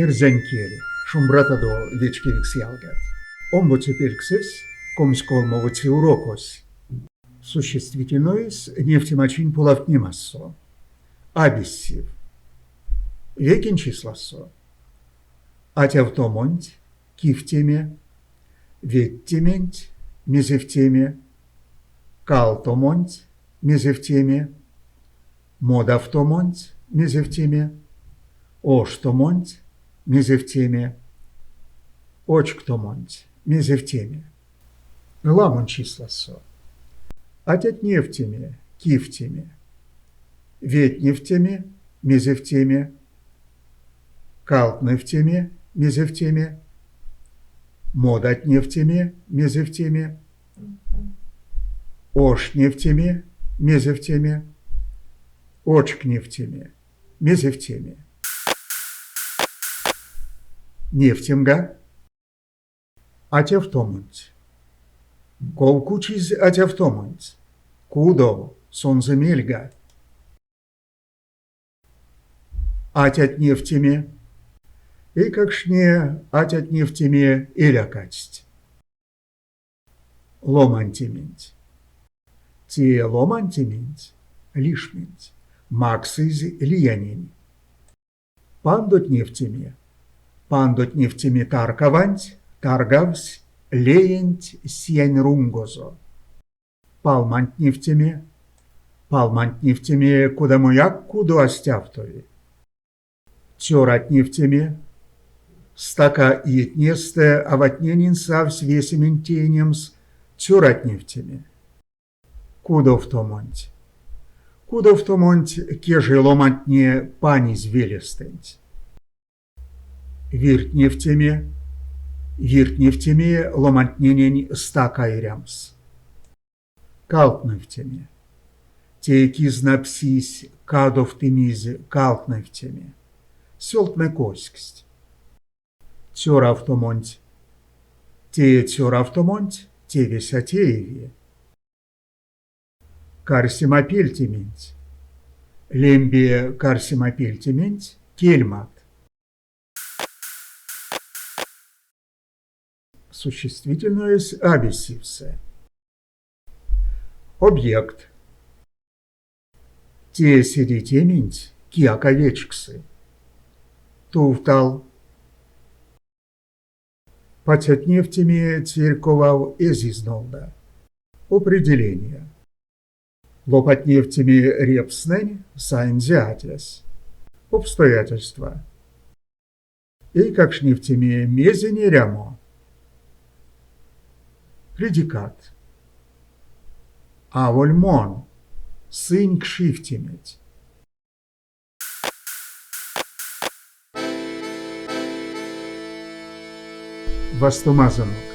Эрзянкери, шумбратадо вечкериксиалгат. Омбоцепельксес, комсколмовоци урокос. Существительное нефтемачин полавтнимассо. Абиссив. Векин числассо. Атявтомонть, кифтеме, веттементь, мезевтеме, калтомонть, мезевтеме, модавтомонть, мезевтеме, оштомонть, мезевтеме, очктомонть, мезевтеме. Ламон числассо. Атятнефтеме, кифтеме, ветнефтеме, мезевтеме, калтнефтеме, мезевтеме, модатнефтеме, мезевтеме, ошнефтеме, мезевтеме, очкнефтеме, мезевтеме. Нефтемга, атявтомонть. Ковкучиз атявтомонть. Кудо, сонземельга. Атятнефтеме, и какшне атятнефтеме элякатсть. Ломантементь. Те ломантементь, лишменть, максиз лиянень. Пандотнефтеме, пандотнефтеме таркаванть, таргавсь, леенть сиянь рунгозо. Палмантнефтеме, палмантнефтеме кудамуяк куду астявтови. Тёратнефтеме, стака иетнесте аватненин савсь весементенемс, тёратнефтеме. Кудовтомонть. Кудовтомонть кеже ломантне паниз велестенть. Виртнефтеме, виртнефтеме ломантненень стакайрямс. Калтнефтеме. Текизнапсись кадовтымиз калтнефтеме. Сёлтме коськсть. Тёравтомонть. Те тёравтомонть, те весятееви. Карсимапельтементь. Лембе карсимапельтементь, кельмат. Существительное с абиссивсе. Объект. Те сидитементь, киаковечксы. Туфтал. Патятнефтеме церковав эзизнолда. Определение. Лопатнефтеме репснень сайнзиатес. Обстоятельства. И какшнефтеме мезене рямо. Предикат. Авольмон. Сынь кшифтеметь. Вастомазанок.